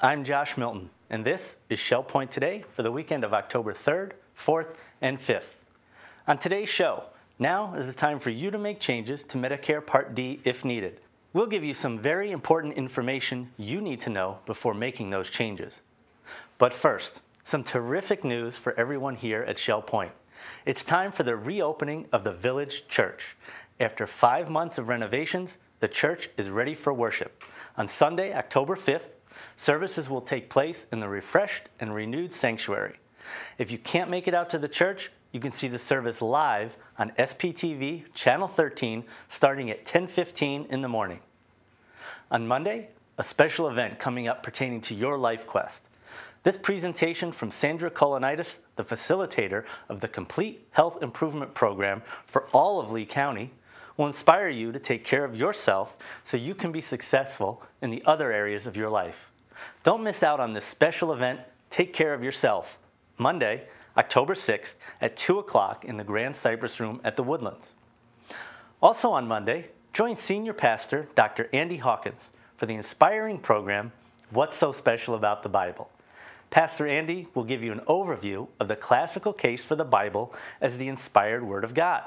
I'm Josh Milton, and this is Shell Point Today for the weekend of October 3rd, 4th, and 5th. On today's show, now is the time for you to make changes to Medicare Part D if needed. We'll give you some very important information you need to know before making those changes. But first, some terrific news for everyone here at Shell Point. It's time for the reopening of the Village Church. After 5 months of renovations, the church is ready for worship. On Sunday, October 5th, services will take place in the refreshed and renewed sanctuary. If you can't make it out to the church, you can see the service live on SPTV Channel 13 starting at 10:15 in the morning. On Monday, a special event coming up pertaining to your life quest. This presentation from Sandra Kolonitis, the facilitator of the Complete Health Improvement Program for all of Lee County, will inspire you to take care of yourself so you can be successful in the other areas of your life. Don't miss out on this special event, Take Care of Yourself, Monday, October 6th at 2 o'clock in the Grand Cypress Room at the Woodlands. Also on Monday, join Senior Pastor Dr. Andy Hawkins for the inspiring program, What's So Special About the Bible? Pastor Andy will give you an overview of the classical case for the Bible as the inspired Word of God.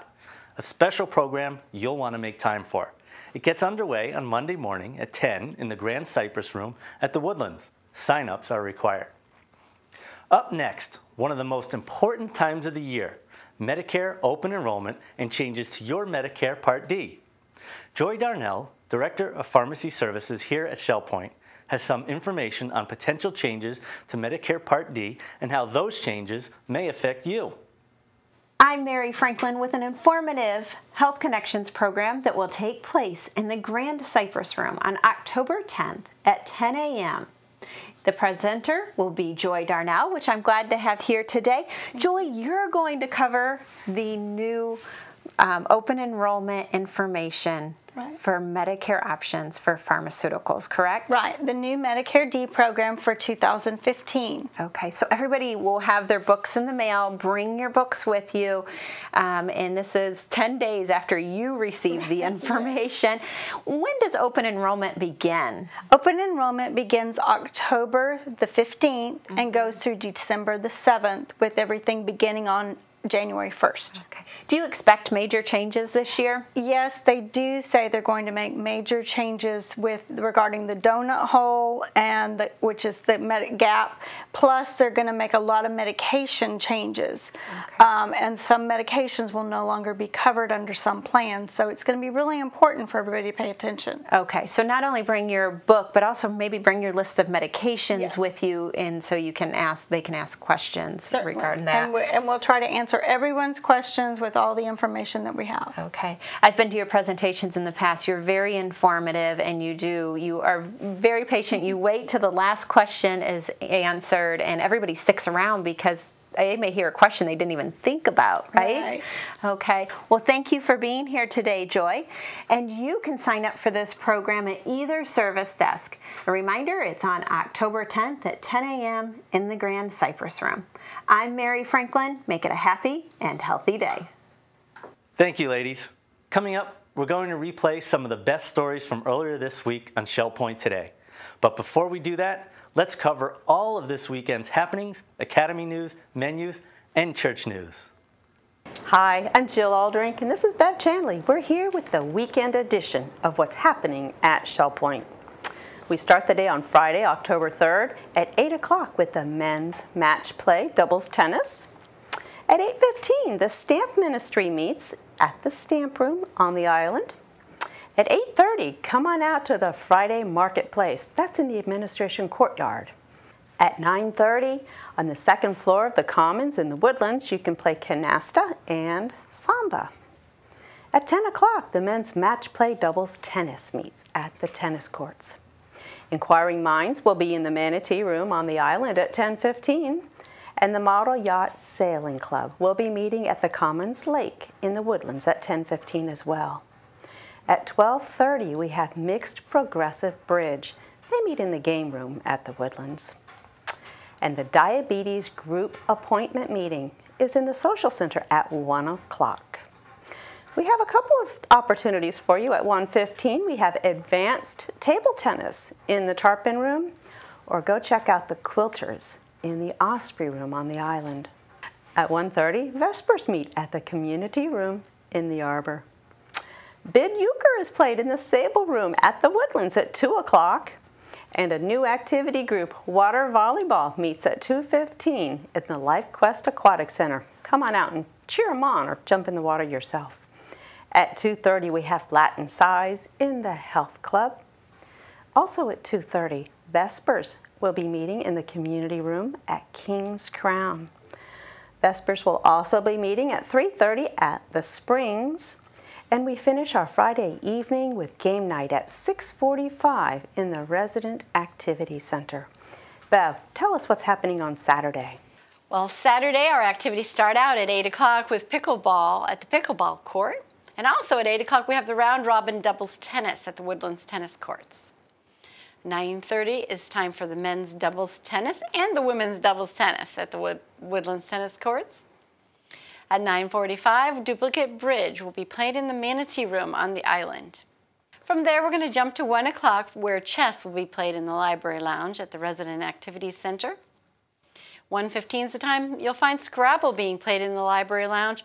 A special program you'll want to make time for. It gets underway on Monday morning at 10 in the Grand Cypress Room at the Woodlands. Sign-ups are required. Up next, one of the most important times of the year, Medicare open enrollment and changes to your Medicare Part D. Joy Darnell, Director of Pharmacy Services here at Shell Point, has some information on potential changes to Medicare Part D and how those changes may affect you. I'm Mary Franklin with an informative Health Connections program that will take place in the Grand Cypress Room on October 10th at 10 a.m. The presenter will be Joy Darnell, which I'm glad to have here today. Joy, you're going to cover the new open enrollment information for Medicare options for pharmaceuticals, correct? Right, the new Medicare D program for 2015. Okay, so everybody will have their books in the mail. Bring your books with you. And this is 10 days after you receive the information. When does open enrollment begin? Open enrollment begins October the 15th and goes through December the 7th, with everything beginning on January 1st. Okay. Do you expect major changes this year? Yes, they do say they're going to make major changes regarding the donut hole and which is the gap. Plus, they're going to make a lot of medication changes, and some medications will no longer be covered under some plans. So it's going to be really important for everybody to pay attention. Okay, so not only bring your book, but also maybe bring your list of medications with you, and so you can they can ask questions regarding that. And we'll try to answer everyone's questions with all the information that we have. Okay. I've been to your presentations in the past. You're very informative, and you are very patient. You wait till the last question is answered, and everybody sticks around because they may hear a question they didn't even think about, right? Okay. Well, thank you for being here today, Joy. And you can sign up for this program at either service desk. A reminder, it's on October 10th at 10 a.m. in the Grand Cypress Room. I'm Mary Franklin. Make it a happy and healthy day. Thank you, ladies. Coming up, we're going to replay some of the best stories from earlier this week on Shell Point Today. But before we do that, let's cover all of this weekend's happenings, Academy news, menus, and church news. Hi, I'm Jill Aldrink, and this is Bev Chandley. We're here with the weekend edition of what's happening at Shell Point. We start the day on Friday, October 3rd at 8 o'clock with the men's match play doubles tennis. At 8:15, the Stamp Ministry meets at the Stamp Room on the island. At 8:30, come on out to the Friday Marketplace. That's in the administration courtyard. At 9:30, on the second floor of the Commons in the Woodlands, you can play canasta and samba. At 10 o'clock, the men's match play doubles tennis meets at the tennis courts. Inquiring Minds will be in the Manatee Room on the island at 10:15, and the Model Yacht Sailing Club will be meeting at the Commons Lake in the Woodlands at 10:15 as well. At 12:30, we have Mixed Progressive Bridge. They meet in the game room at the Woodlands. And the Diabetes Group Appointment Meeting is in the Social Center at 1 o'clock. We have a couple of opportunities for you at 1:15. We have advanced table tennis in the Tarpon Room, or go check out the quilters in the Osprey Room on the island. At 1:30, Vespers meet at the community room in the Arbor. Bid Euchre is played in the Sable Room at the Woodlands at 2 o'clock. And a new activity group, Water Volleyball, meets at 2:15 in the Life Quest Aquatic Center. Come on out and cheer them on or jump in the water yourself. At 2:30, we have Latin Size in the Health Club. Also at 2:30, Vespers will be meeting in the community room at King's Crown. Vespers will also be meeting at 3:30 at the Springs. And we finish our Friday evening with game night at 6:45 in the Resident Activity Center. Bev, tell us what's happening on Saturday. Well, Saturday our activities start out at 8 o'clock with pickleball at the pickleball court. And also at 8 o'clock we have the round robin doubles tennis at the Woodlands tennis courts. 9:30 is time for the men's doubles tennis and the women's doubles tennis at the Woodlands tennis courts. At 9:45, duplicate bridge will be played in the Manatee Room on the island. From there, we're going to jump to 1 o'clock where chess will be played in the Library Lounge at the Resident Activities Center. 1:15 is the time you'll find Scrabble being played in the Library Lounge,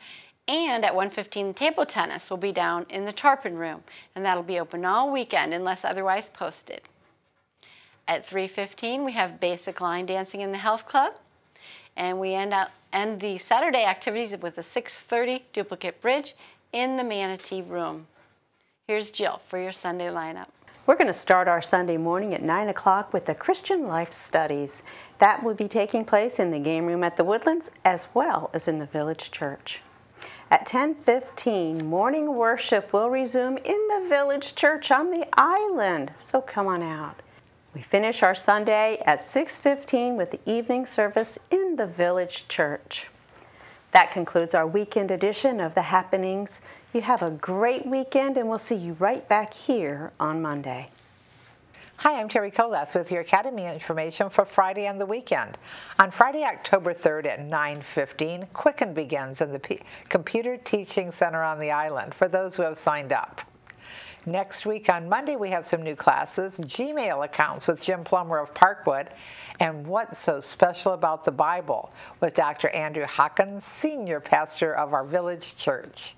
and at 1:15, table tennis will be down in the Tarpon Room, and that'll be open all weekend unless otherwise posted. At 3:15, we have basic line dancing in the Health Club. And we end the Saturday activities with a 6:30 duplicate bridge in the Manatee Room. Here's Jill for your Sunday lineup. We're going to start our Sunday morning at 9 o'clock with the Christian Life Studies. That will be taking place in the game room at the Woodlands as well as in the Village Church. At 10:15, morning worship will resume in the Village Church on the island, so come on out. We finish our Sunday at 6:15 with the evening service in the Village Church. That concludes our weekend edition of The Happenings. You have a great weekend, and we'll see you right back here on Monday. Hi, I'm Terry Kolath with your Academy information for Friday and the weekend. On Friday, October 3rd at 9:15, Quicken begins in the Computer Teaching Center on the island for those who have signed up. Next week on Monday, we have some new classes, Gmail accounts with Jim Plummer of Parkwood, and What's So Special About the Bible with Dr. Andrew Hawkins, senior pastor of our village church.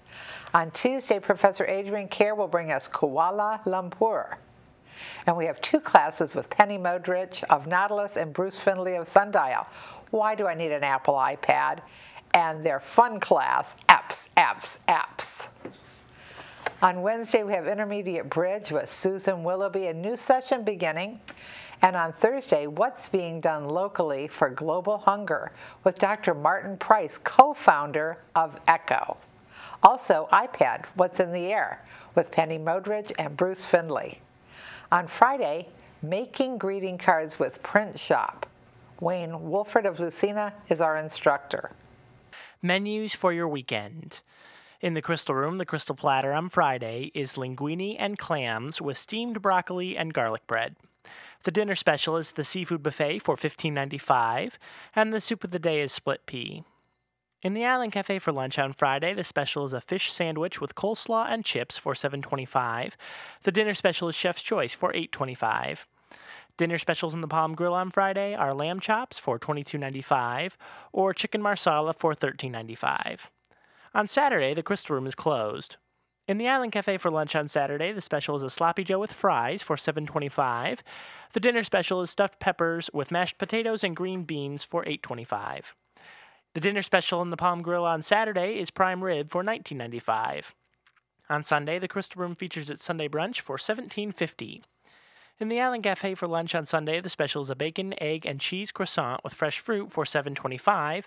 On Tuesday, Professor Adrian Kerr will bring us Kuala Lumpur. And we have two classes with Penny Modrich of Nautilus and Bruce Findlay of Sundial. Why do I need an Apple iPad? And their fun class, Apps, Apps, Apps. On Wednesday, we have Intermediate Bridge with Susan Willoughby, a new session beginning. And on Thursday, What's Being Done Locally for Global Hunger with Dr. Martin Price, co-founder of ECHO. Also, iPad, What's in the Air with Penny Modrich and Bruce Findlay. On Friday, Making Greeting Cards with Print Shop. Wayne Wolford of Lucina is our instructor. Menus for your weekend. In the Crystal Room, the Crystal Platter on Friday is linguine and clams with steamed broccoli and garlic bread. The dinner special is the seafood buffet for $15.95, and the soup of the day is split pea. In the Island Cafe for lunch on Friday, the special is a fish sandwich with coleslaw and chips for $7.25. The dinner special is Chef's Choice for $8.25. Dinner specials in the Palm Grill on Friday are lamb chops for $22.95 or chicken marsala for $13.95. On Saturday, the Crystal Room is closed. In the Island Cafe for lunch on Saturday, the special is a Sloppy Joe with fries for $7.25. The dinner special is stuffed peppers with mashed potatoes and green beans for $8.25. The dinner special in the Palm Grill on Saturday is prime rib for $19.95. On Sunday, the Crystal Room features its Sunday brunch for $17.50. In the Island Cafe for lunch on Sunday, the special is a bacon, egg, and cheese croissant with fresh fruit for $7.25.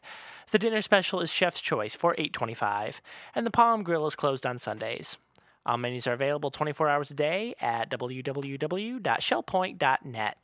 The dinner special is Chef's Choice for $8.25. And the Palm Grill is closed on Sundays. All menus are available 24 hours a day at www.shellpoint.net.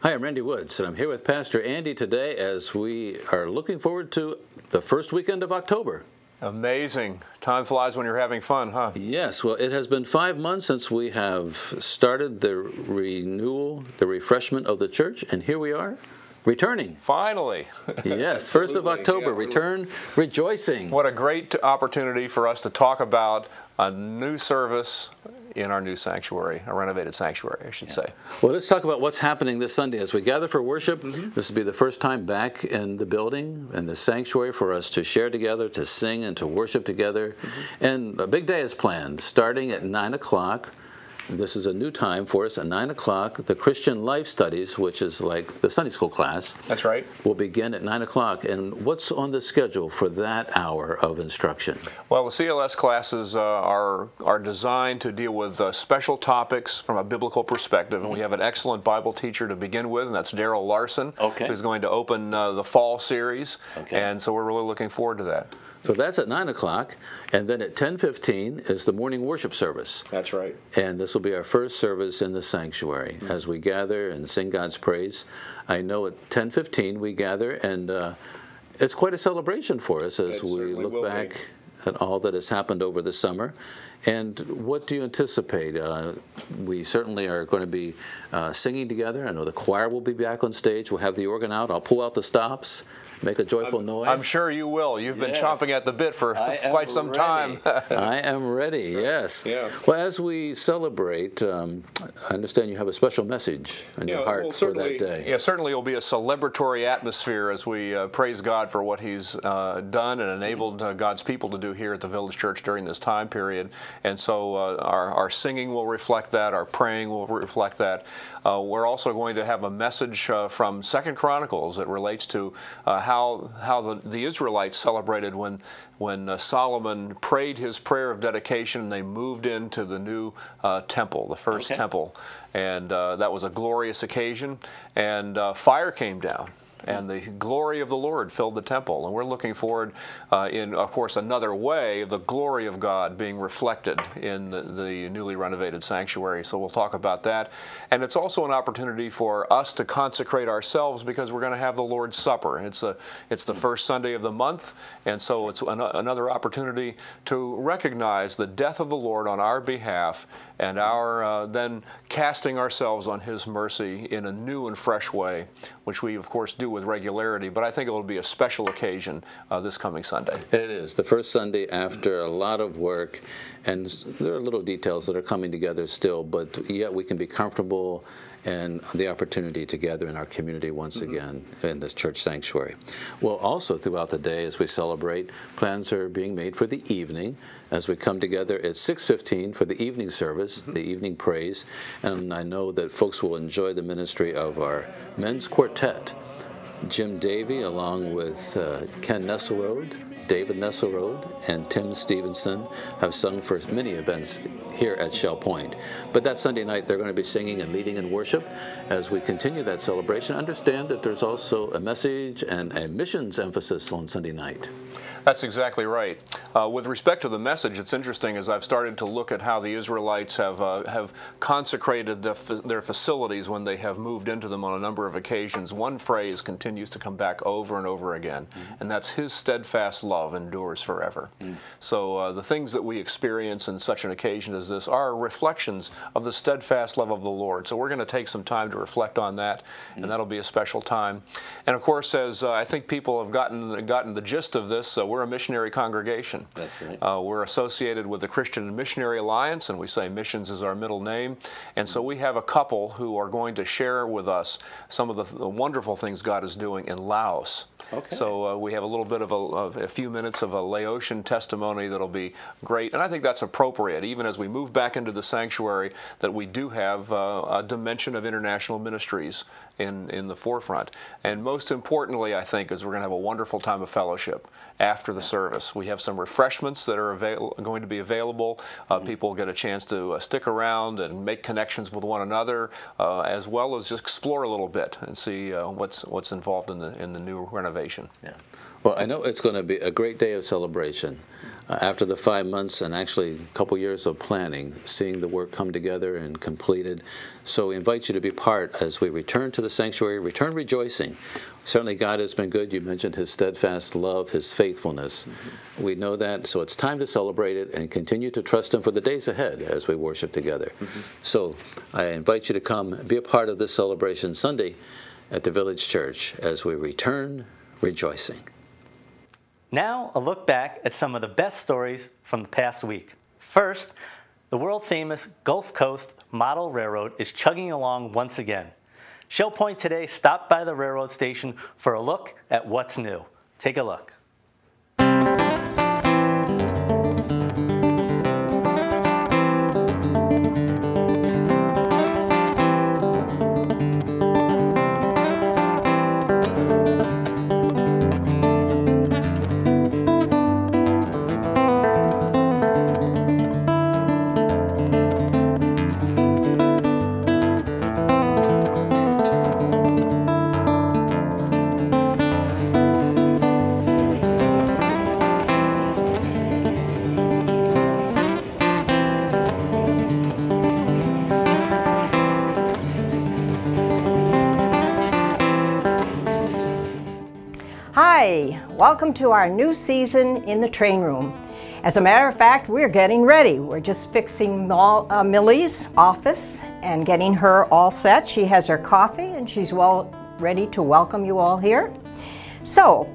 Hi, I'm Randy Woods, and I'm here with Pastor Andy today as we are looking forward to the first weekend of October. Amazing. Time flies when you're having fun, huh? Yes, well, it has been 5 months since we have started the renewal, the refreshment of the church, and here we are, returning. Finally. Yes, 1st of October, return rejoicing. What a great opportunity for us to talk about a new service in our new sanctuary, a renovated sanctuary, I should say. Well, let's talk about what's happening this Sunday as we gather for worship. This will be the first time back in the building, in the sanctuary, for us to share together, to sing and to worship together. And a big day is planned, starting at 9 o'clock. This is a new time for us. At 9 o'clock, the Christian Life Studies, which is like the Sunday school class. That's right. Will begin at 9 o'clock. And what's on the schedule for that hour of instruction? Well, the CLS classes are designed to deal with special topics from a biblical perspective. And we have an excellent Bible teacher to begin with, and that's Darrell Larson, who's going to open the fall series. And so we're really looking forward to that. So that's at 9 o'clock, and then at 10:15 is the morning worship service. That's right. And this will be our first service in the sanctuary as we gather and sing God's praise. I know at 10:15 we gather, and it's quite a celebration for us as we look back at all that has happened over the summer. And what do you anticipate? We certainly are going to be singing together. I know the choir will be back on stage. We'll have the organ out. I'll pull out the stops, make a joyful noise. I'm sure you will. You've been chomping at the bit for quite some time. I am ready, yes. Yeah. Well, as we celebrate, I understand you have a special message in your heart for that day. Yeah, certainly it will be a celebratory atmosphere as we praise God for what He's done and enabled God's people to do here at the Village Church during this time period. And so our singing will reflect that, our praying will reflect that. We're also going to have a message from 2 Chronicles that relates to how the Israelites celebrated when Solomon prayed his prayer of dedication and they moved into the new temple, the first temple. And that was a glorious occasion. And fire came down. And the glory of the Lord filled the temple. And we're looking forward in, of course, another way of the glory of God being reflected in the newly renovated sanctuary. So we'll talk about that. And it's also an opportunity for us to consecrate ourselves because we're going to have the Lord's Supper. It's the first Sunday of the month. And so it's another opportunity to recognize the death of the Lord on our behalf and our then casting ourselves on His mercy in a new and fresh way, which we, of course, do with regularity, but I think it will be a special occasion this coming Sunday. It is the first Sunday after a lot of work, and there are little details that are coming together still, but yet we can be comfortable and the opportunity to gather in our community once again in this church sanctuary. Well, also throughout the day as we celebrate, plans are being made for the evening as we come together at 6:15 for the evening service, the evening praise, and I know that folks will enjoy the ministry of our men's quartet. Jim Davey, along with Ken Nesselrode, David Nesselrode, and Tim Stevenson have sung for many events here at Shell Point. But that Sunday night, they're going to be singing and leading in worship as we continue that celebration. Understand that there's also a message and a missions emphasis on Sunday night. That's exactly right. With respect to the message, it's interesting as I've started to look at how the Israelites have consecrated their facilities when they have moved into them on a number of occasions. One phrase continues to come back over and over again, and that's His steadfast love endures forever. So the things that we experience in such an occasion as this are reflections of the steadfast love of the Lord. So we're going to take some time to reflect on that, and that'll be a special time. And of course, as I think people have gotten the gist of this, we're a missionary congregation. That's right. We're associated with the Christian Missionary Alliance, and we say missions is our middle name. And so we have a couple who are going to share with us some of the wonderful things God is doing in Laos. Okay. So we have a little bit of a few minutes of a Laotian testimony that'll be great, and I think that's appropriate, even as we move back into the sanctuary, that we do have a dimension of international ministries in the forefront. And most importantly, I think, is we're going to have a wonderful time of fellowship after the service. We have some refreshments that are going to be available. People get a chance to stick around and make connections with one another, as well as just explore a little bit and see what's involved in the new renovation. Yeah. Well, I know it's going to be a great day of celebration. After the 5 months and actually a couple years of planning, seeing the work come together and completed. So we invite you to be part as we return to the sanctuary, return rejoicing. Certainly God has been good. You mentioned His steadfast love, His faithfulness. We know that, so it's time to celebrate it and continue to trust Him for the days ahead as we worship together. So I invite you to come be a part of this celebration Sunday at the Village Church as we return rejoicing. Now, a look back at some of the best stories from the past week. First, the world-famous Gulf Coast Model Railroad is chugging along once again. Shell Point today stopped by the railroad station for a look at what's new. Take a look. Hi, welcome to our new season in the train room. As a matter of fact, we're getting ready. We're just fixing Millie's office and getting her all set. She has her coffee and she's ready to welcome you all here. So,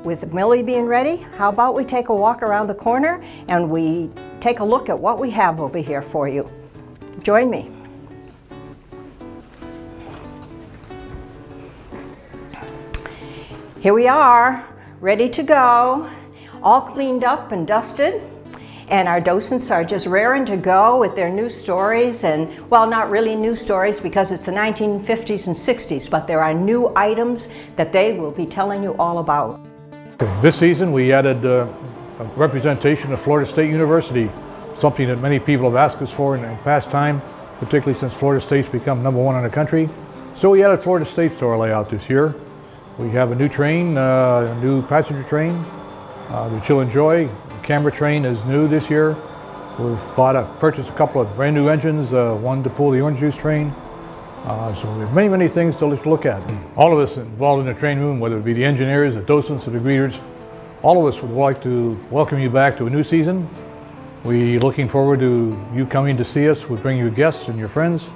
with Millie being ready, how about we take a walk around the corner and we take a look at what we have over here for you. Join me. Here we are, ready to go, all cleaned up and dusted. And our docents are just raring to go with their new stories, and well, not really new stories because it's the 1950s and 60s, but there are new items that they will be telling you all about. This season we added a representation of Florida State University, something that many people have asked us for in past time, particularly since Florida State's become #1 in the country. So we added Florida State to our layout this year. We have a new train, a new passenger train that you'll enjoy. The camera train is new this year. We've purchased a couple of brand new engines, one to pull the orange juice train. So we have many things to look at. All of us involved in the train room, whether it be the engineers, the docents, or the greeters, all of us would like to welcome you back to a new season. We're looking forward to you coming to see us. We'll bring you guests and your friends.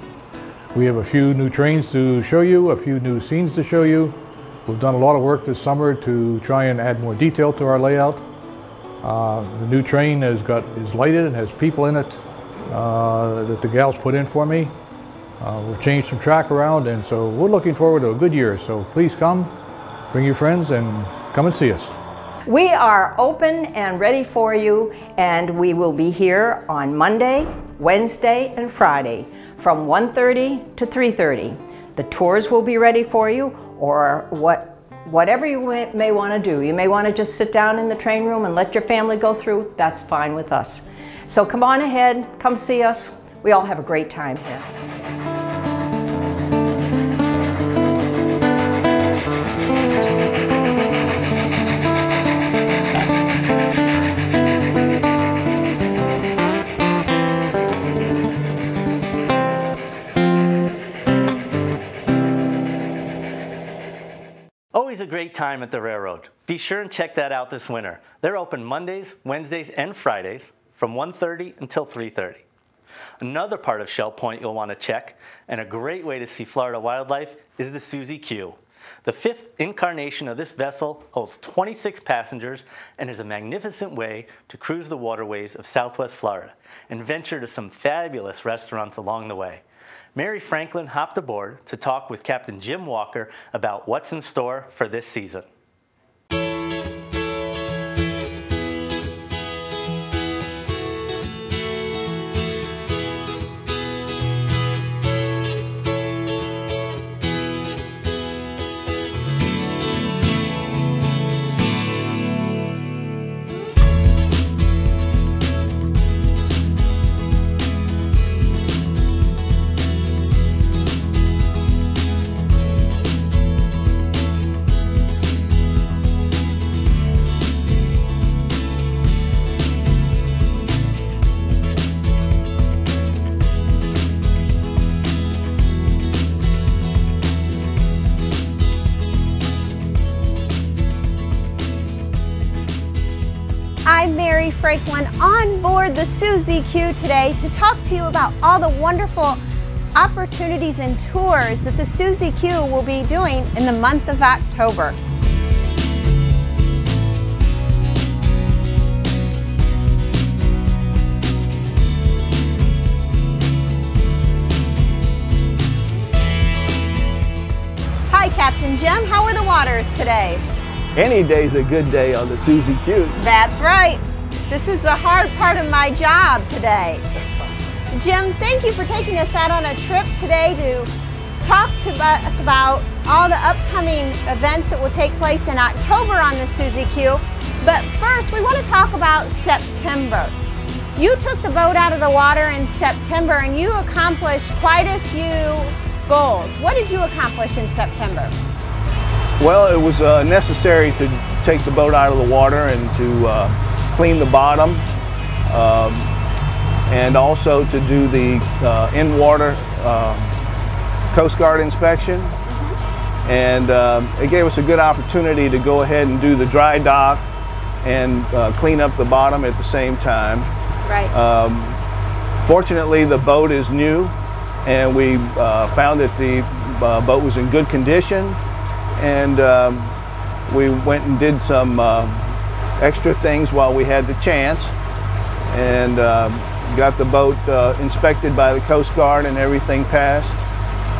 We have a few new trains to show you, a few new scenes to show you. We've done a lot of work this summer to try and add more detail to our layout. The new train is lighted and has people in it that the gals put in for me. We've changed some track around, and so we're looking forward to a good year. So please come, bring your friends, and come and see us. We are open and ready for you, and we will be here on Monday, Wednesday, and Friday from 1:30 to 3:30. The tours will be ready for you, or whatever you may want to do. You may want to just sit down in the train room and let your family go through. That's fine with us. So come on ahead, come see us. We all have a great time here. Always a great time at the railroad. Be sure and check that out this winter. They're open Mondays, Wednesdays, and Fridays from 1:30 until 3:30. Another part of Shell Point you'll want to check, and a great way to see Florida wildlife, is the Susie Q. The 5th incarnation of this vessel holds 26 passengers and is a magnificent way to cruise the waterways of Southwest Florida and venture to some fabulous restaurants along the way. Mary Franklin hopped aboard to talk with Captain Jim Walker about what's in store for this season. I'm Mary Franklin on board the Susie Q today to talk to you about all the wonderful opportunities and tours that the Susie Q will be doing in the month of October. And Jim, how were the waters today? Any day's a good day on the Susie Q. That's right. This is the hard part of my job today. Jim, thank you for taking us out on a trip today to talk to us about all the upcoming events that will take place in October on the Susie Q. But first, we want to talk about September. You took the boat out of the water in September and you accomplished quite a few goals. What did you accomplish in September? Well, it was necessary to take the boat out of the water and to clean the bottom, and also to do the in-water Coast Guard inspection. And it gave us a good opportunity to go ahead and do the dry dock and clean up the bottom at the same time. Right. Fortunately, the boat is new, and we found that the boat was in good condition, and we went and did some extra things while we had the chance, and got the boat inspected by the Coast Guard, and everything passed.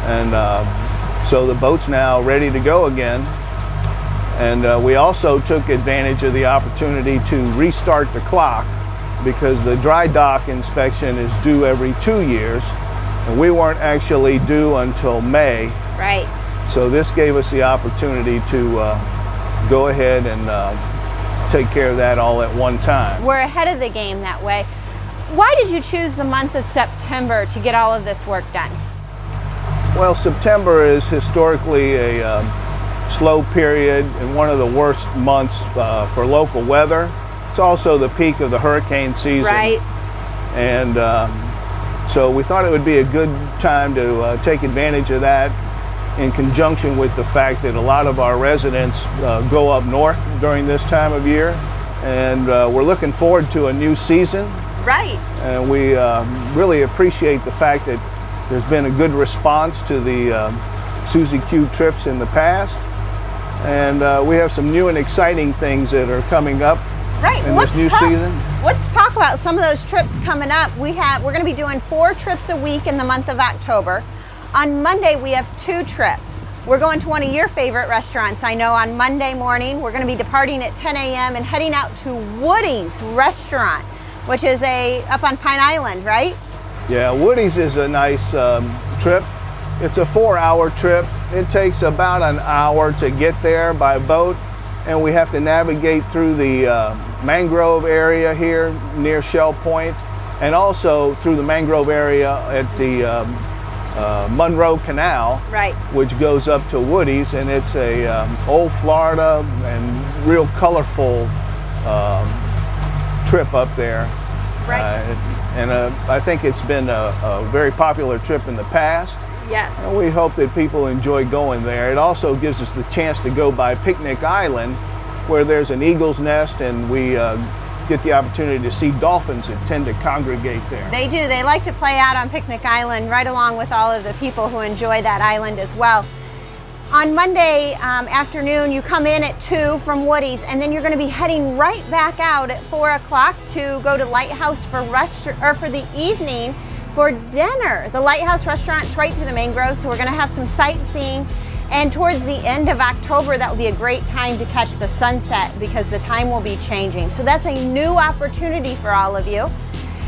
And so the boat's now ready to go again. And we also took advantage of the opportunity to restart the clock, because the dry dock inspection is due every 2 years, and we weren't actually due until May. Right. So this gave us the opportunity to go ahead and take care of that all at one time. We're ahead of the game that way. Why did you choose the month of September to get all of this work done? Well, September is historically a slow period and one of the worst months for local weather. It's also the peak of the hurricane season. Right. And so we thought it would be a good time to take advantage of that, in conjunction with the fact that a lot of our residents go up north during this time of year. And we're looking forward to a new season. Right. And we really appreciate the fact that there's been a good response to the Susie Q trips in the past. And we have some new and exciting things that are coming up. Right. In this new season. Let's talk about some of those trips coming up. We're going to be doing 4 trips a week in the month of October. On Monday, we have 2 trips. We're going to one of your favorite restaurants. I know on Monday morning, we're going to be departing at 10 a.m. and heading out to Woody's restaurant, which is up on Pine Island, right? Yeah, Woody's is a nice trip. It's a 4-hour trip. It takes about an hour to get there by boat, and we have to navigate through the mangrove area here near Shell Point, and also through the mangrove area at the Monroe Canal, right, which goes up to Woody's, and it's a old Florida and real colorful trip up there. Right. And I think it's been a very popular trip in the past. Yes. And we hope that people enjoy going there. It also gives us the chance to go by Picnic Island, where there's an eagle's nest, and we get the opportunity to see dolphins that tend to congregate there. They do. They like to play out on Picnic Island right along with all of the people who enjoy that island as well. On Monday afternoon, you come in at 2 from Woody's, and then you're going to be heading right back out at 4 o'clock to go to Lighthouse for the evening for dinner. The Lighthouse restaurant's right through the mangroves, so we're going to have some sightseeing. And towards the end of October, that will be a great time to catch the sunset, because the time will be changing. So that's a new opportunity for all of you.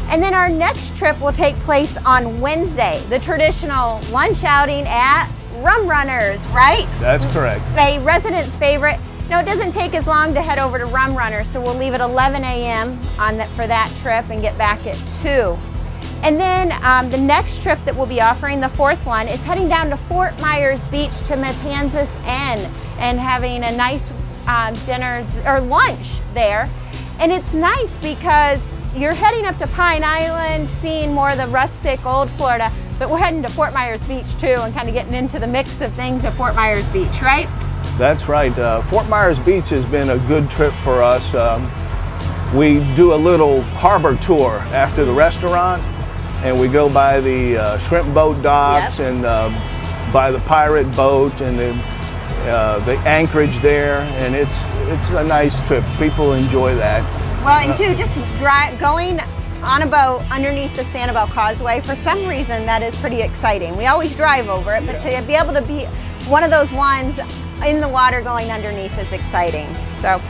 And then our next trip will take place on Wednesday, the traditional lunch outing at Rum Runners, right? That's correct. A resident's favorite. No, it doesn't take as long to head over to Rum Runners, so we'll leave at 11 a.m. for that trip and get back at 2. And then the next trip that we'll be offering, the 4th one, is heading down to Fort Myers Beach to Matanzas Inn and having a nice dinner or lunch there. And it's nice because you're heading up to Pine Island, seeing more of the rustic old Florida, but we're heading to Fort Myers Beach too, and kind of getting into the mix of things at Fort Myers Beach, right? That's right. Fort Myers Beach has been a good trip for us. We do a little harbor tour after the restaurant, and we go by the shrimp boat docks, yep, and by the pirate boat and the anchorage there, and it's a nice trip. People enjoy that. Well, and too, just going on a boat underneath the Sanibel Causeway, for some reason that is pretty exciting. We always drive over it, but to be able to be one of those ones in the water going underneath is exciting. So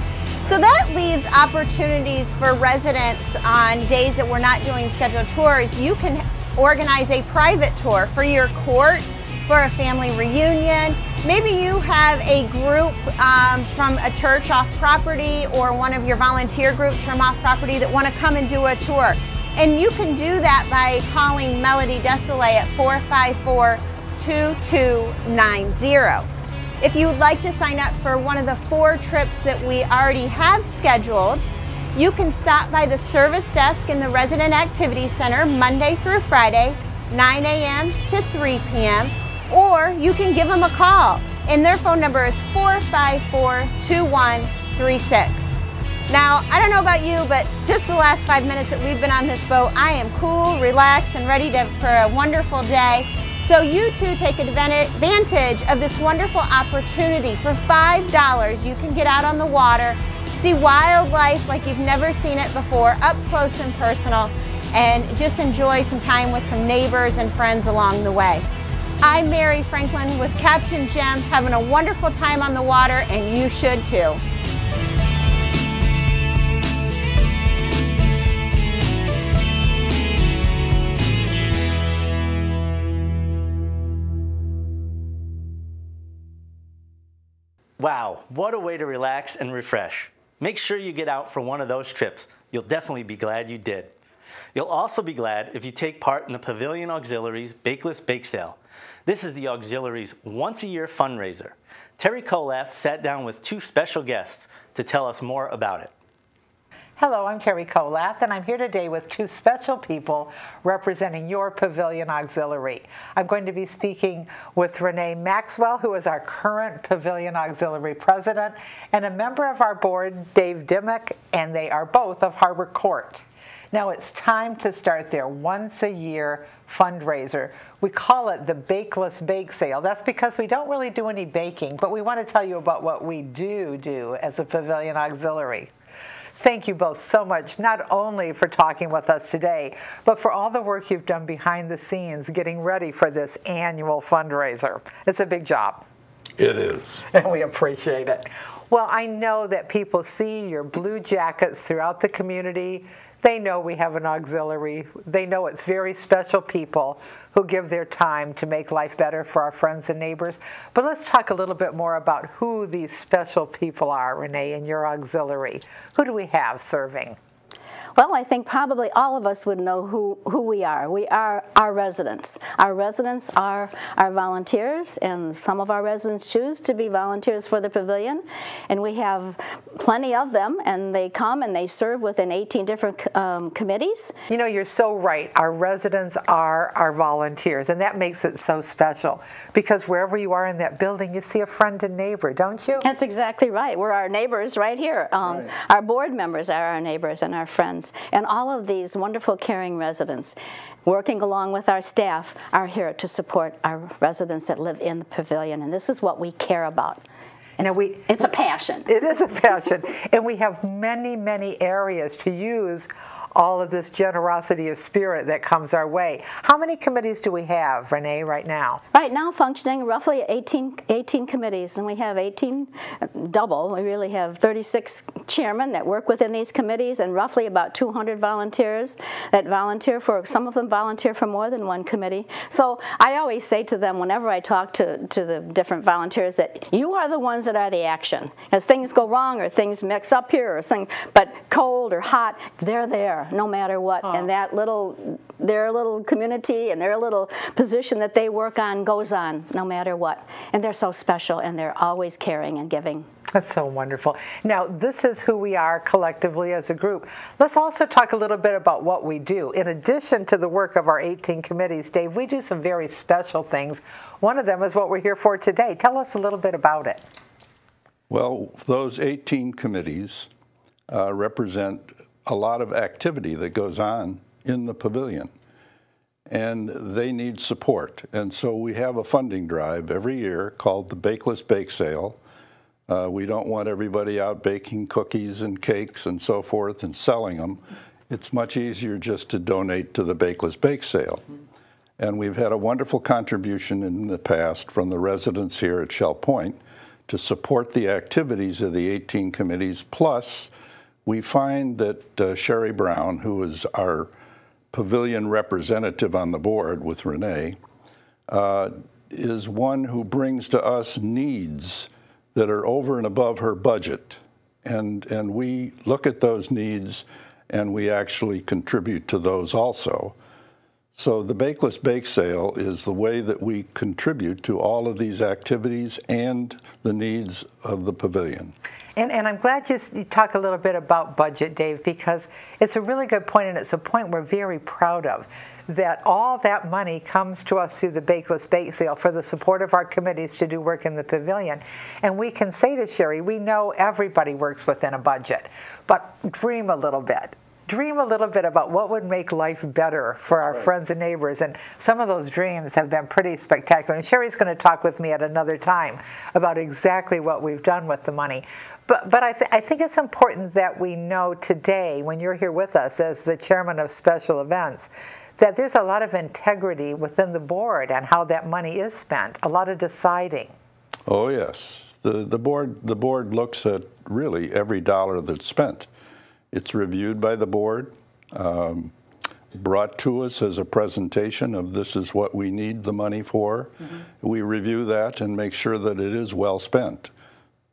that leaves opportunities for residents on days that we're not doing scheduled tours. You can organize a private tour for your court, for a family reunion. Maybe you have a group from a church off property or one of your volunteer groups from off property that want to come and do a tour. And you can do that by calling Melody Desolé at 454-2290. If you would like to sign up for one of the 4 trips that we already have scheduled, you can stop by the service desk in the Resident Activity Center Monday through Friday, 9 a.m. to 3 p.m., or you can give them a call, and their phone number is 454-2136. Now, I don't know about you, but just the last 5 minutes that we've been on this boat, I am cool, relaxed, and ready for a wonderful day. So you too take advantage of this wonderful opportunity. For $5, you can get out on the water, see wildlife like you've never seen it before, up close and personal, and just enjoy some time with some neighbors and friends along the way. I'm Mary Franklin with Captain Jim, having a wonderful time on the water, and you should too. Wow, what a way to relax and refresh. Make sure you get out for one of those trips. You'll definitely be glad you did. You'll also be glad if you take part in the Pavilion Auxiliary's Bakeless Bake Sale. This is the Auxiliary's once-a-year fundraiser. Terry Colath sat down with 2 special guests to tell us more about it. Hello, I'm Terry Colath, and I'm here today with 2 special people representing your Pavilion Auxiliary. I'm going to be speaking with Renee Maxwell, who is our current Pavilion Auxiliary president, and a member of our board, Dave Dimmock, and they are both of Harbor Court. Now it's time to start their once-a-year fundraiser. We call it the Bakeless Bake Sale. That's because we don't really do any baking, but we want to tell you about what we do as a Pavilion Auxiliary. Thank you both so much, not only for talking with us today, but for all the work you've done behind the scenes getting ready for this annual fundraiser. It's a big job. It is. And we appreciate it. Well, I know that people see your blue jackets throughout the community. They know we have an auxiliary. They know it's very special people who give their time to make life better for our friends and neighbors. But let's talk a little bit more about who these special people are, Renee, in your auxiliary. Who do we have serving? Well, I think probably all of us would know who we are. We are our residents. Our residents are our volunteers, and some of our residents choose to be volunteers for the pavilion. And we have plenty of them, and they come and they serve within 18 different committees. You know, you're so right. Our residents are our volunteers, and that makes it so special. Because wherever you are in that building, you see a friend and neighbor, don't you? That's exactly right. We're our neighbors right here. Right. Our board members are our neighbors and our friends. And all of these wonderful, caring residents, working along with our staff, are here to support our residents that live in the pavilion. And this is what we care about. It's a passion. It is a passion. And we have many, many areas to use all of this generosity of spirit that comes our way. How many committees do we have, Renee, right now? Right now functioning roughly 18 committees, and we have 18 double. We really have 36 chairmen that work within these committees, and roughly about 200 volunteers that volunteer for, some of them volunteer for more than one committee. So I always say to them whenever I talk to the different volunteers that you are the ones that are the action. As things go wrong or things mix up here or something, but cold or hot, they're there no matter what. And that their little community and their little position that they work on goes on no matter what. And they're so special, and they're always caring and giving. That's so wonderful. Now, this is who we are collectively as a group. Let's also talk a little bit about what we do. In addition to the work of our 18 committees, Dave, we do some very special things. One of them is what we're here for today. Tell us a little bit about it. Well, those 18 committees represent a lot of activity that goes on in the pavilion, and they need support. And so we have a funding drive every year called the Bakeless Bake Sale. We don't want everybody out baking cookies and cakes and so forth and selling them. It's much easier just to donate to the Bakeless Bake Sale. And we've had a wonderful contribution in the past from the residents here at Shell Point to support the activities of the 18 committees. Plus, we find that Sherry Brown, who is our pavilion representative on the board with Renee, is one who brings to us needs that are over and above her budget. And we look at those needs and we actually contribute to those also. So the Bakeless Bake Sale is the way that we contribute to all of these activities and the needs of the pavilion. And I'm glad you talk a little bit about budget, Dave, because it's a really good point, and it's a point we're very proud of, that all that money comes to us through the Bakeless Bake Sale for the support of our committees to do work in the pavilion. And we can say to Sherry, we know everybody works within a budget, but dream a little bit. Dream a little bit about what would make life better for our friends and neighbors, and some of those dreams have been pretty spectacular. And Sherry's going to talk with me at another time about exactly what we've done with the money. But I think it's important that we know today, when you're here with us as the chairman of special events, that there's a lot of integrity within the board and how that money is spent, a lot of deciding. Oh yes, the board looks at really every dollar that's spent. It's reviewed by the board, brought to us as a presentation of this is what we need the money for. Mm-hmm. We review that and make sure that it is well spent.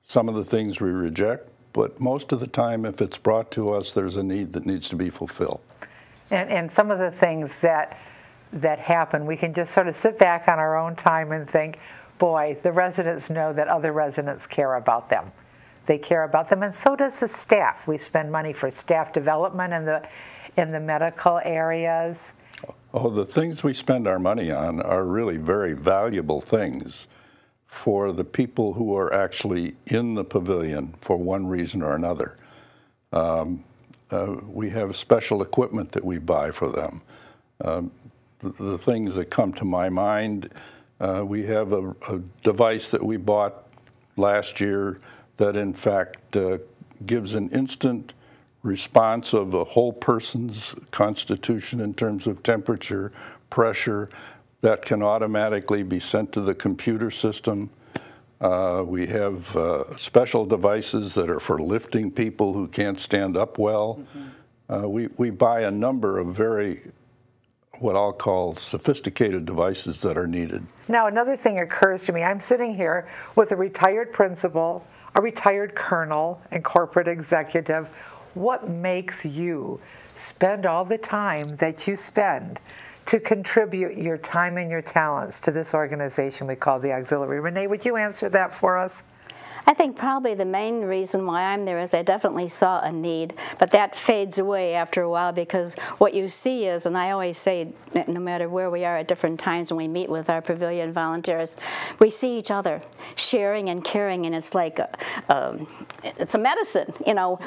Some of the things we reject, but most of the time if it's brought to us, there's a need that needs to be fulfilled. And some of the things that happen, we can just sort of sit back on our own time and think, boy, the residents know that other residents care about them. They care about them, and so does the staff. We spend money for staff development in the medical areas. Oh, the things we spend our money on are really very valuable things for the people who are actually in the pavilion for one reason or another. We have special equipment that we buy for them. The things that come to my mind, we have a device that we bought last year that in fact gives an instant response of a whole person's constitution in terms of temperature, pressure, that can automatically be sent to the computer system. We have special devices that are for lifting people who can't stand up well. Mm-hmm. We buy a number of very, what I'll call sophisticated devices that are needed. Now another thing occurs to me. I'm sitting here with a retired principal, a retired colonel and corporate executive. What makes you spend all the time that you spend to contribute your time and your talents to this organization we call the Auxiliary? Renee, would you answer that for us? I think probably the main reason why I'm there is I definitely saw a need, but that fades away after a while because what you see is, and I always say no matter where we are at different times when we meet with our pavilion volunteers, we see each other sharing and caring, and it's like it's a medicine. You know,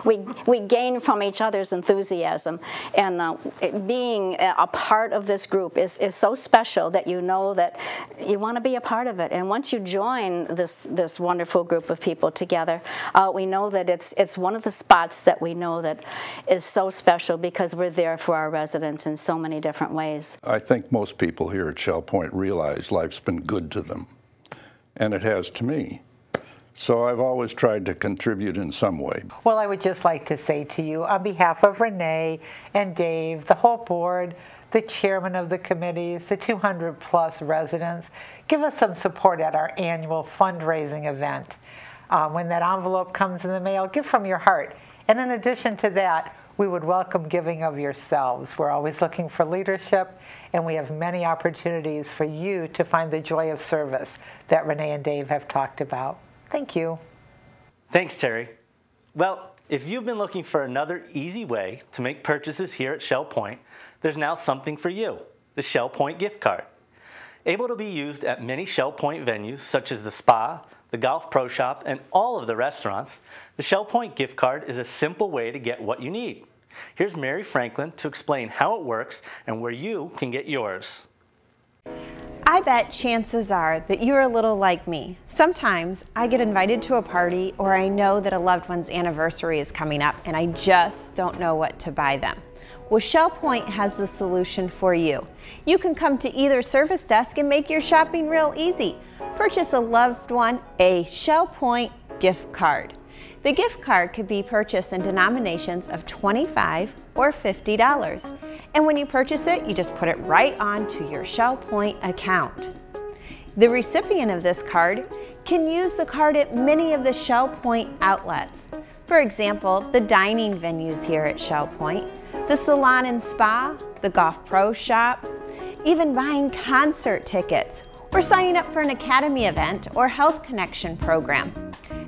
we gain from each other's enthusiasm, and being a part of this group is so special that you know that you want to be a part of it. And once you join this wonderful group of people together, we know that it's one of the spots that we know that is so special because we're there for our residents in so many different ways. I think most people here at Shell Point realize life's been good to them, and it has to me. So I've always tried to contribute in some way. Well, I would just like to say to you, on behalf of Renee and Dave, the whole board, the chairman of the committees, the 200+ residents, give us some support at our annual fundraising event. When that envelope comes in the mail, give from your heart. And in addition to that, we would welcome giving of yourselves. We're always looking for leadership, and we have many opportunities for you to find the joy of service that Renee and Dave have talked about. Thank you. Thanks, Terry. Well, if you've been looking for another easy way to make purchases here at Shell Point, there's now something for you, the Shell Point gift card. Able to be used at many Shell Point venues such as the spa, the Golf Pro Shop, and all of the restaurants, the Shell Point gift card is a simple way to get what you need. Here's Mary Franklin to explain how it works and where you can get yours. I bet chances are that you're a little like me. Sometimes I get invited to a party or I know that a loved one's anniversary is coming up and I just don't know what to buy them. Well, ShellPoint has the solution for you. You can come to either service desk and make your shopping real easy. Purchase a loved one a ShellPoint gift card. The gift card could be purchased in denominations of $25 or $50. And when you purchase it, you just put it right onto your ShellPoint account. The recipient of this card can use the card at many of the ShellPoint outlets. For example, the dining venues here at ShellPoint, the salon and spa, the golf pro shop, even buying concert tickets, or signing up for an academy event or health connection program.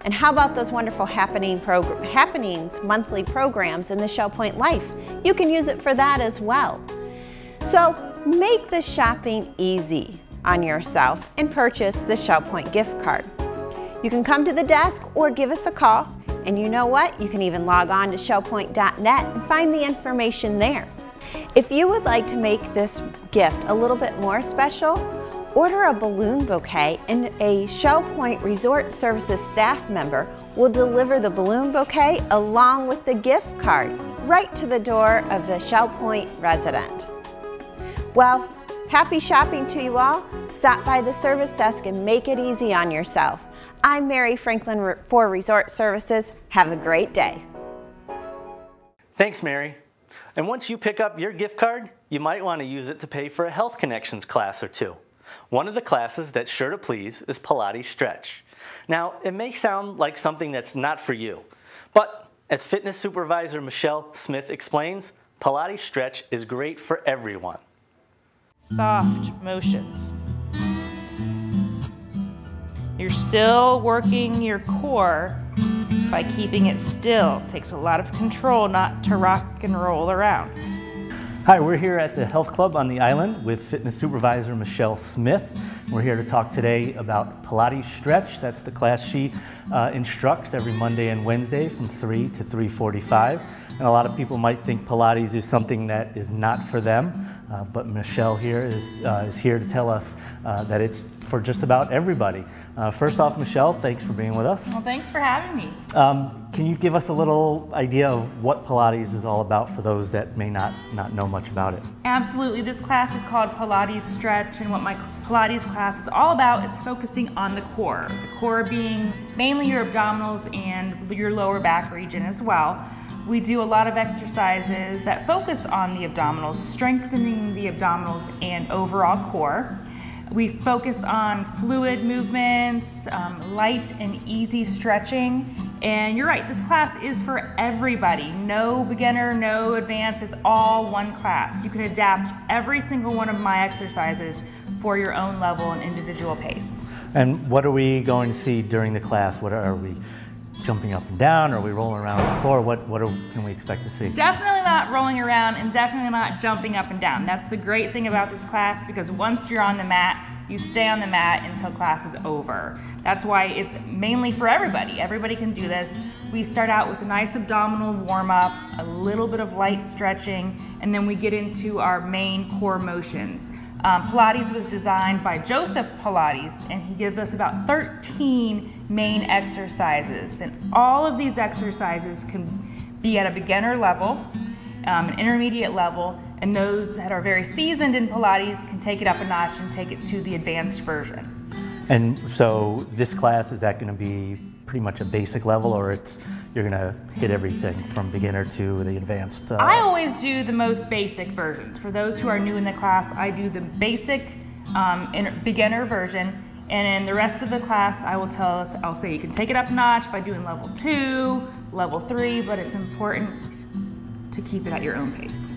And how about those wonderful happenings monthly programs in the ShellPoint Life? You can use it for that as well. So make the shopping easy on yourself and purchase the ShellPoint gift card. You can come to the desk or give us a call, and you know what? You can even log on to shellpoint.net and find the information there. If you would like to make this gift a little bit more special, order a balloon bouquet and a ShellPoint Resort Services staff member will deliver the balloon bouquet along with the gift card right to the door of the ShellPoint resident. Well, happy shopping to you all. Stop by the service desk and make it easy on yourself. I'm Mary Franklin for Resort Services. Have a great day. Thanks, Mary. And once you pick up your gift card, you might want to use it to pay for a Health Connections class or two. One of the classes that's sure to please is Pilates Stretch. Now, it may sound like something that's not for you, but as fitness supervisor Michelle Smith explains, Pilates Stretch is great for everyone. Soft motions. You're still working your core by keeping it still. It takes a lot of control not to rock and roll around. Hi, we're here at the Health Club on the island with fitness supervisor Michelle Smith. We're here to talk today about Pilates Stretch. That's the class she instructs every Monday and Wednesday from 3 to 3:45. And a lot of people might think Pilates is something that is not for them, but Michelle here is here to tell us that it's for just about everybody. First off, Michelle, thanks for being with us. Well, thanks for having me. Can you give us a little idea of what Pilates is all about for those that may not know much about it? Absolutely. This class is called Pilates Stretch, and what my Pilates class is all about, it's focusing on the core. The core being mainly your abdominals and your lower back region as well. We do a lot of exercises that focus on the abdominals, strengthening the abdominals and overall core. We focus on fluid movements, light and easy stretching. And you're right, this class is for everybody. No beginner, no advanced, it's all one class. You can adapt every single one of my exercises for your own level and individual pace. And what are we going to see during the class? What are we jumping up and down? Are we rolling around on the floor? What can we expect to see? Definitely not rolling around and definitely not jumping up and down. That's the great thing about this class, because once you're on the mat, you stay on the mat until class is over. That's why it's mainly for everybody. Everybody can do this. We start out with a nice abdominal warm-up, a little bit of light stretching, and then we get into our main core motions. Pilates was designed by Joseph Pilates, and he gives us about 13 main exercises. And all of these exercises can be at a beginner level, an intermediate level, and those that are very seasoned in Pilates can take it up a notch and take it to the advanced version. And so this class, is that going to be pretty much a basic level, or you're going to hit everything from beginner to the advanced? I always do the most basic versions. For those who are new in the class, I do the basic beginner version, and in the rest of the class, I'll say you can take it up a notch by doing level 2, level 3, but it's important to keep it at your own pace.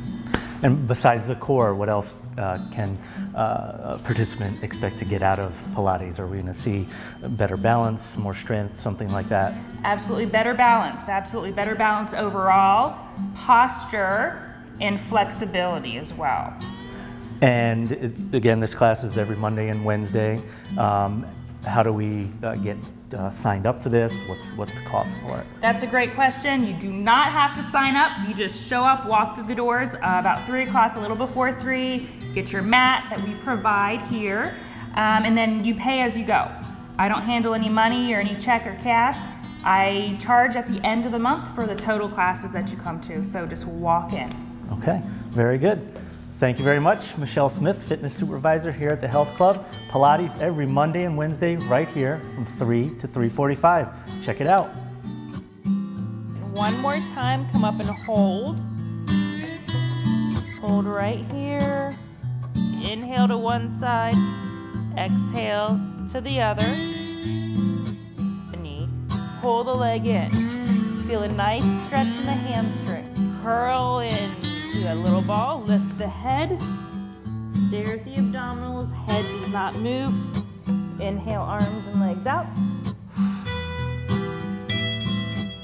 And besides the core, what else can a participant expect to get out of Pilates? Are we going to see better balance, more strength, something like that? Absolutely better balance overall, posture, and flexibility as well. And again, this class is every Monday and Wednesday. How do we get signed up for this? What's the cost for it? That's a great question. You do not have to sign up. You just show up, walk through the doors about 3 o'clock, a little before 3, get your mat that we provide here, and then you pay as you go. I don't handle any money or any check or cash. I charge at the end of the month for the total classes that you come to, so just walk in. Okay, very good. Thank you very much. Michelle Smith, fitness supervisor here at the Health Club. Pilates every Monday and Wednesday right here from 3 to 3:45. Check it out. One more time, come up and hold. Hold right here. Inhale to one side, exhale to the other. Knee. Pull the leg in. Feel a nice stretch in the hamstring. Curl in to a little ball, lift the head. Stare at the abdominals, head does not move. Inhale, arms and legs out.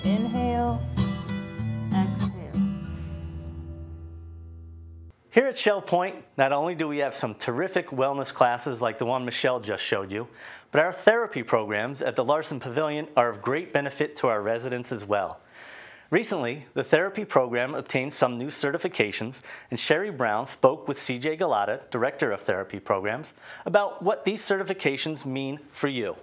Inhale, exhale. Here at Shell Point, not only do we have some terrific wellness classes like the one Michelle just showed you, but our therapy programs at the Larson Pavilion are of great benefit to our residents as well. Recently, the therapy program obtained some new certifications, and Sherry Brown spoke with CJ Galata, Director of Therapy Programs, about what these certifications mean for you.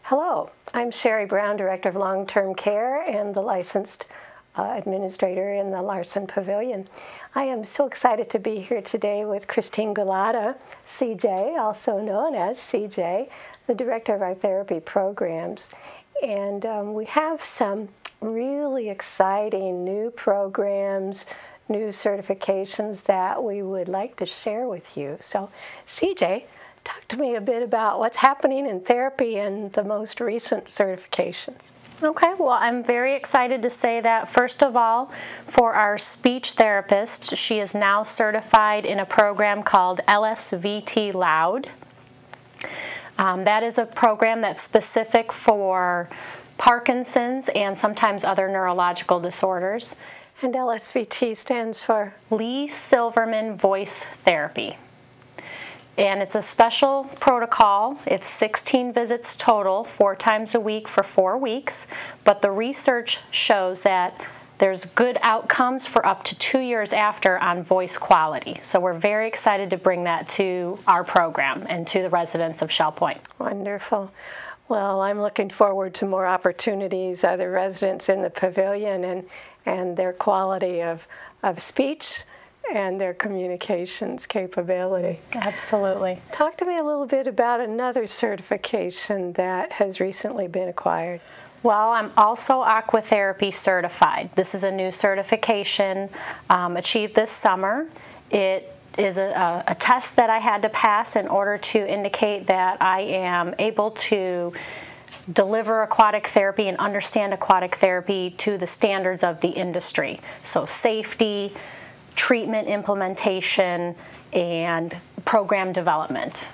Hello, I'm Sherry Brown, Director of Long-Term Care and the licensed administrator in the Larson Pavilion. I am so excited to be here today with Christine Galata, CJ, also known as CJ, the Director of our Therapy Programs. And we have some really exciting new programs, new certifications that we would like to share with you. So, CJ, talk to me a bit about what's happening in therapy and the most recent certifications. Okay, well, I'm very excited to say that, first of all, for our speech therapist, she is now certified in a program called LSVT Loud. That is a program that's specific for Parkinson's and sometimes other neurological disorders. And LSVT stands for? Lee Silverman Voice Therapy. And it's a special protocol. It's 16 visits total, 4 times a week for 4 weeks. But the research shows that there's good outcomes for up to 2 years after on voice quality. So we're very excited to bring that to our program and to the residents of Shell Point. Wonderful. Well, I'm looking forward to more opportunities, other residents in the pavilion and their quality of speech and their communications capability. Absolutely. Talk to me a little bit about another certification that has recently been acquired. Well, I'm also aquatherapy certified. This is a new certification achieved this summer. It is a test that I had to pass in order to indicate that I am able to deliver aquatic therapy and understand aquatic therapy to the standards of the industry. So safety, treatment implementation, and program development.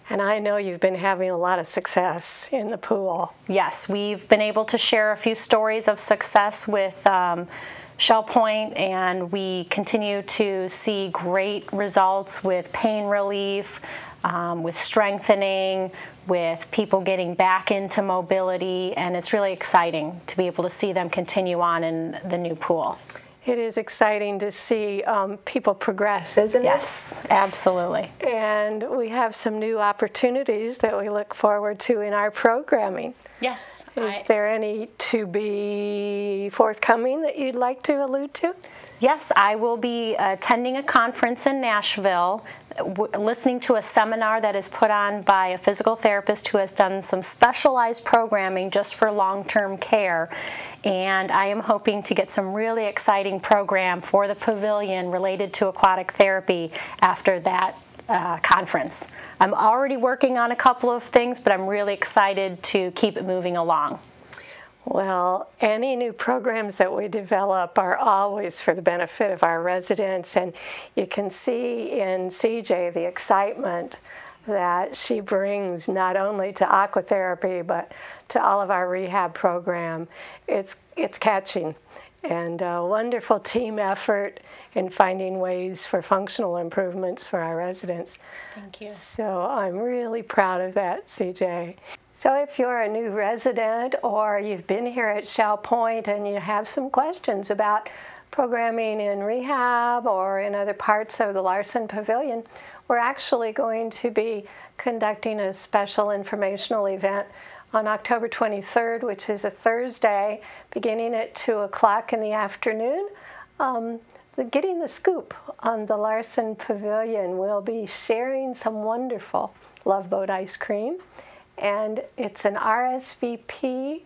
And I know you've been having a lot of success in the pool. Yes, we've been able to share a few stories of success with Shell Point, and we continue to see great results with pain relief, with strengthening, with people getting back into mobility, and it's really exciting to be able to see them continue on in the new pool. It is exciting to see people progress, isn't it? Yes, absolutely. And we have some new opportunities that we look forward to in our programming. Yes. Is there any to be forthcoming that you'd like to allude to? Yes, I will be attending a conference in Nashville, listening to a seminar that is put on by a physical therapist who has done some specialized programming just for long-term care. And I am hoping to get some really exciting program for the pavilion related to aquatic therapy after that conference. I'm already working on a couple of things, but I'm really excited to keep it moving along. Well, any new programs that we develop are always for the benefit of our residents, and you can see in CJ the excitement that she brings not only to aquatherapy but to all of our rehab program. It's catching, and a wonderful team effort in finding ways for functional improvements for our residents. Thank you. So I'm really proud of that, CJ. So if you're a new resident or you've been here at Shell Point and you have some questions about programming in rehab or in other parts of the Larson Pavilion, we're actually going to be conducting a special informational event on October 23rd, which is a Thursday, beginning at 2 o'clock in the afternoon, getting the scoop on the Larson Pavilion. We'll be sharing some wonderful Love Boat ice cream, and it's an RSVP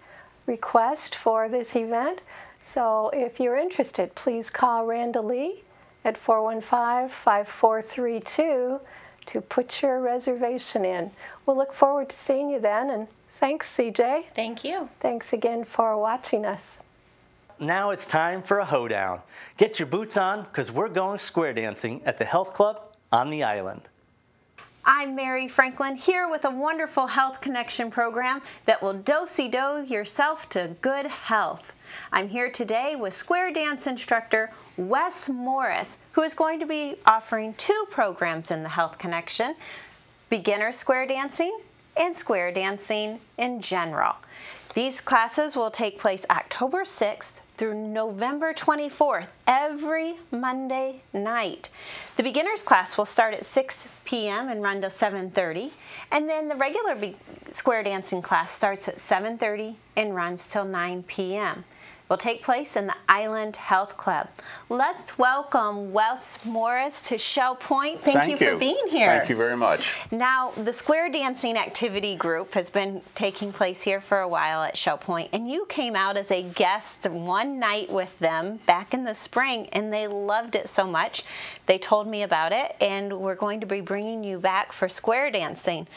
request for this event. So if you're interested, please call Randa Lee at 415-5432 to put your reservation in. We'll look forward to seeing you then, and thanks, CJ. Thank you. Thanks again for watching us. Now it's time for a hoedown. Get your boots on, because we're going square dancing at the Health Club on the island. I'm Mary Franklin, here with a wonderful Health Connection program that will do-si-do yourself to good health. I'm here today with square dance instructor Wes Morris, who is going to be offering 2 programs in the Health Connection: beginner square dancing and square dancing in general. These classes will take place October 6th through November 24th, every Monday night. The beginners class will start at 6 p.m. and run till 7:30, and then the regular square dancing class starts at 7:30 and runs till 9 p.m. Will take place in the Island Health Club. Let's welcome Wes Morris to Shell Point. Thank you for being here. Thank you very much. Now, the square dancing activity group has been taking place here for a while at Shell Point, and you came out as a guest one night with them back in the spring, and they loved it so much. They told me about it, and we're going to be bringing you back for square dancing.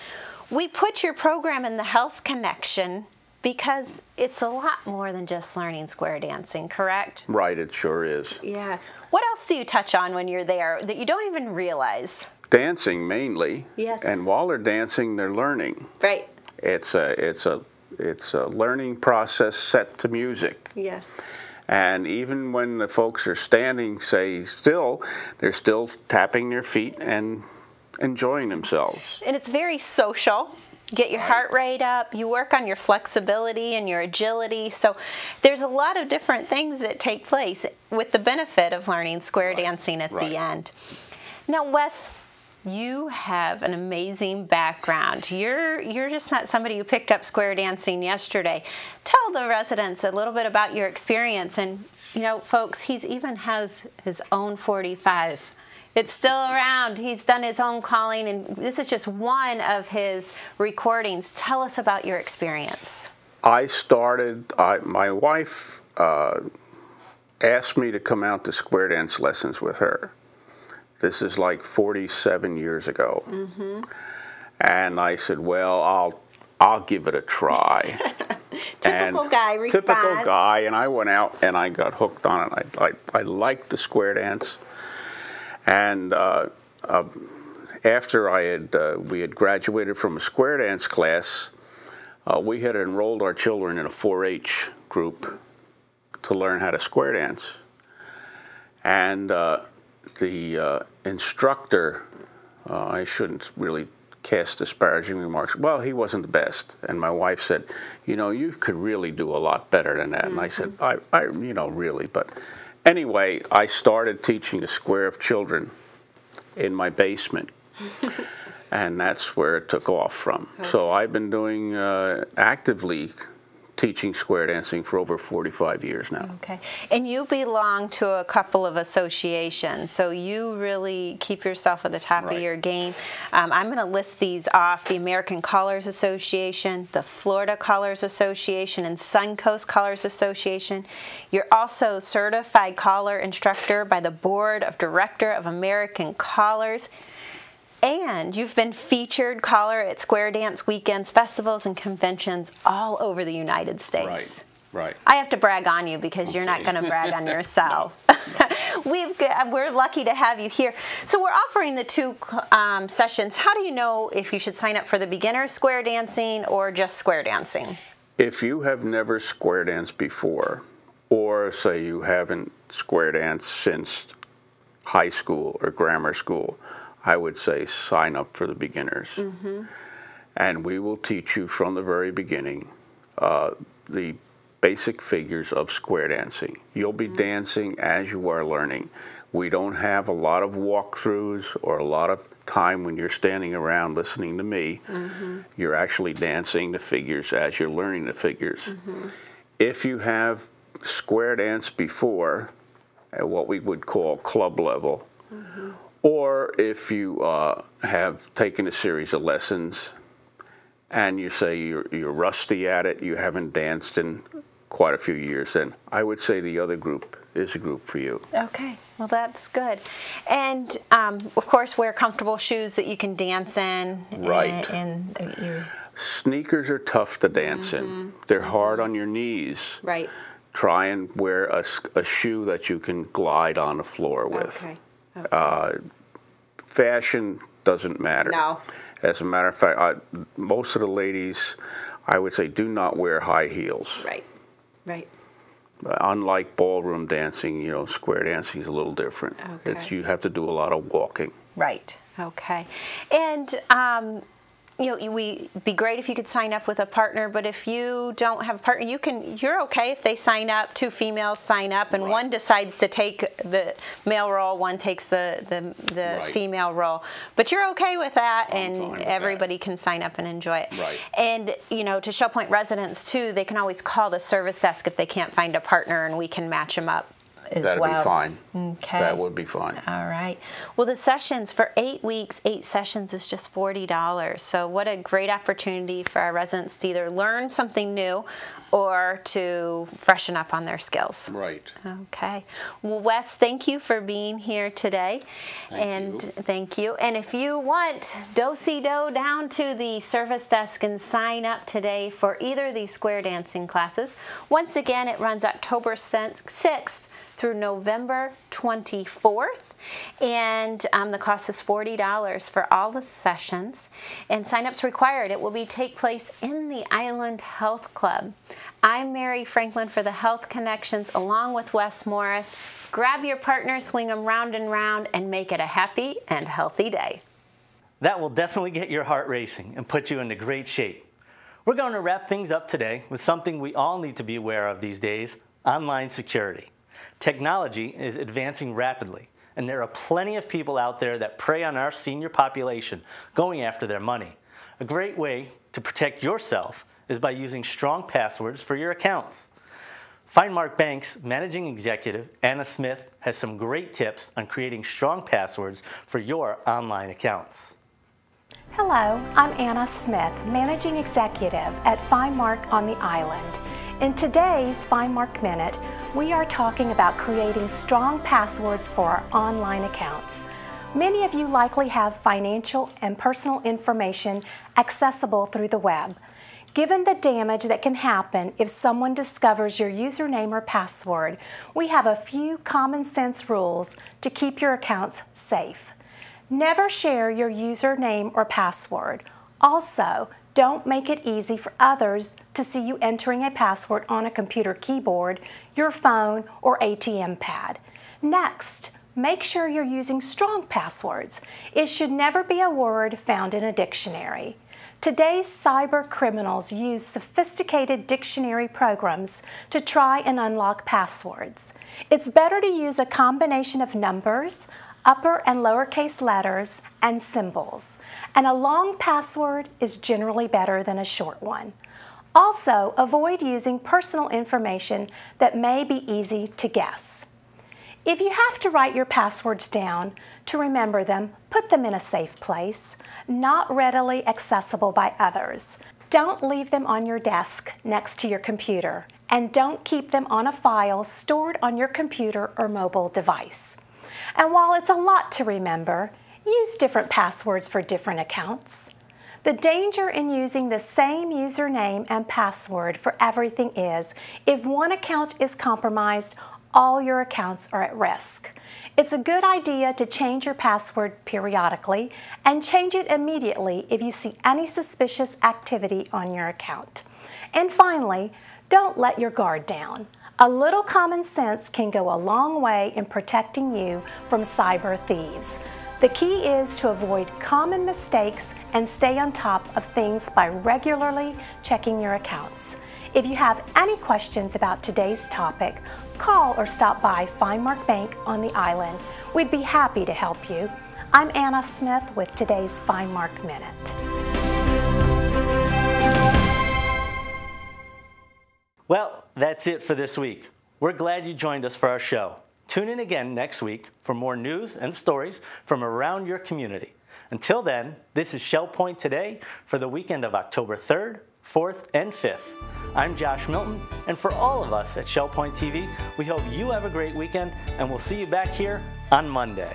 We put your program in the Health Connection because it's a lot more than just learning square dancing, correct? Right, it sure is. Yeah. What else do you touch on when you're there that you don't even realize? Dancing mainly. Yes. And while they're dancing, they're learning. Right. It's a learning process set to music. Yes. And even when the folks are standing, say, still, they're still tapping their feet and enjoying themselves. And it's very social. Get your heart rate up. You work on your flexibility and your agility. So there's a lot of different things that take place with the benefit of learning square dancing at the end. Now, Wes, you have an amazing background. You're just not somebody who picked up square dancing yesterday. Tell the residents a little bit about your experience. And, you know, folks, he even has his own 45. It's still around. He's done his own calling, and this is just one of his recordings. Tell us about your experience. I started, my wife asked me to come out to square dance lessons with her. This is like 47 years ago. Mm-hmm. And I said, well, I'll give it a try. Typical guy response. Typical guy, and I went out and I got hooked on it. I liked the square dance. And after we had graduated from a square dance class, we had enrolled our children in a 4-H group to learn how to square dance. And the instructor, I shouldn't really cast disparaging remarks, well, he wasn't the best. And my wife said, you know, you could really do a lot better than that. Mm-hmm. And I said, you know, really, but... Anyway, I started teaching a square of children in my basement, and that's where it took off from. Okay. So I've been doing actively teaching square dancing for over 45 years now. Okay. And you belong to a couple of associations, so you really keep yourself at the top of your game. I'm going to list these off: the American Callers Association, the Florida Callers Association, and Suncoast Callers Association. You're also certified caller instructor by the Board of Director of American Callers. And you've been featured caller at square dance weekends, festivals, and conventions all over the United States. Right. I have to brag on you because you're not going to brag on yourself. We're lucky to have you here. So we're offering the 2 sessions. How do you know if you should sign up for the beginner square dancing or just square dancing? If you have never square danced before, or say you haven't square danced since high school or grammar school, I would say sign up for the beginners. Mm-hmm. And we will teach you from the very beginning the basic figures of square dancing. You'll be dancing as you are learning. We don't have a lot of walkthroughs or a lot of time when you're standing around listening to me. Mm-hmm. You're actually dancing the figures as you're learning the figures. Mm-hmm. If you have square danced before at what we would call club level. Or if you have taken a series of lessons and you say you're rusty at it, you haven't danced in quite a few years, then I would say the other group is a group for you. Okay, well that's good. And of course wear comfortable shoes that you can dance in. Right. Sneakers are tough to dance in. They're hard on your knees. Right. Try and wear a shoe that you can glide on the floor with. Okay. Fashion doesn't matter. No. As a matter of fact, most of the ladies, I would say, do not wear high heels. Right. Right. Unlike ballroom dancing, you know, square dancing is a little different. Okay. You have to do a lot of walking. Right. Okay. And you know, we'd be great if you could sign up with a partner, but if you don't have a partner, you're okay if they sign up, 2 females sign up, and one decides to take the male role, one takes the female role. But you're okay with that, and everybody can sign up and enjoy it. Right. And, you know, to Shell Point residents, too, they can always call the service desk if they can't find a partner, and we can match them up as well. That'd be fine. Okay. That would be fine. All right. Well, the sessions for 8 weeks, 8 sessions is just $40. So what a great opportunity for our residents to either learn something new or to freshen up on their skills. Right. Okay. Well, Wes, thank you for being here today. Thank you. And if you want, do-si-do down to the service desk and sign up today for either of these square dancing classes. Once again, it runs October 6th through November 24th, and the cost is $40 for all the sessions, and sign-ups required. It will take place in the Island Health Club. I'm Mary Franklin for the Health Connections, along with Wes Morris. Grab your partner, swing them round and round, and make it a happy and healthy day. That will definitely get your heart racing and put you into great shape. We're going to wrap things up today with something we all need to be aware of these days: online security. Technology is advancing rapidly, and there are plenty of people out there that prey on our senior population, going after their money. A great way to protect yourself is by using strong passwords for your accounts. FindMark Bank's managing executive, Anna Smith, has some great tips on creating strong passwords for your online accounts. Hello, I'm Anna Smith, managing executive at FindMark on the Island. In today's FindMark Minute, we are talking about creating strong passwords for our online accounts. Many of you likely have financial and personal information accessible through the web. Given the damage that can happen if someone discovers your username or password, we have a few common sense rules to keep your accounts safe. Never share your username or password. Also, don't make it easy for others to see you entering a password on a computer keyboard, your phone, or ATM pad. Next, make sure you're using strong passwords. It should never be a word found in a dictionary. Today's cyber criminals use sophisticated dictionary programs to try and unlock passwords. It's better to use a combination of numbers, upper and lowercase letters, and symbols. And a long password is generally better than a short one. Also, avoid using personal information that may be easy to guess. If you have to write your passwords down, to remember them, put them in a safe place, not readily accessible by others. Don't leave them on your desk next to your computer, and don't keep them on a file stored on your computer or mobile device. And while it's a lot to remember, use different passwords for different accounts. The danger in using the same username and password for everything is, if one account is compromised, all your accounts are at risk. It's a good idea to change your password periodically and change it immediately if you see any suspicious activity on your account. And finally, don't let your guard down. A little common sense can go a long way in protecting you from cyber thieves. The key is to avoid common mistakes and stay on top of things by regularly checking your accounts. If you have any questions about today's topic, call or stop by FindMark Bank on the Island. We'd be happy to help you. I'm Anna Smith with today's FindMark Minute. Well, that's it for this week. We're glad you joined us for our show. Tune in again next week for more news and stories from around your community. Until then, this is Shell Point Today for the weekend of October 3rd, 4th, and 5th. I'm Josh Milton, and for all of us at Shell Point TV, we hope you have a great weekend, and we'll see you back here on Monday.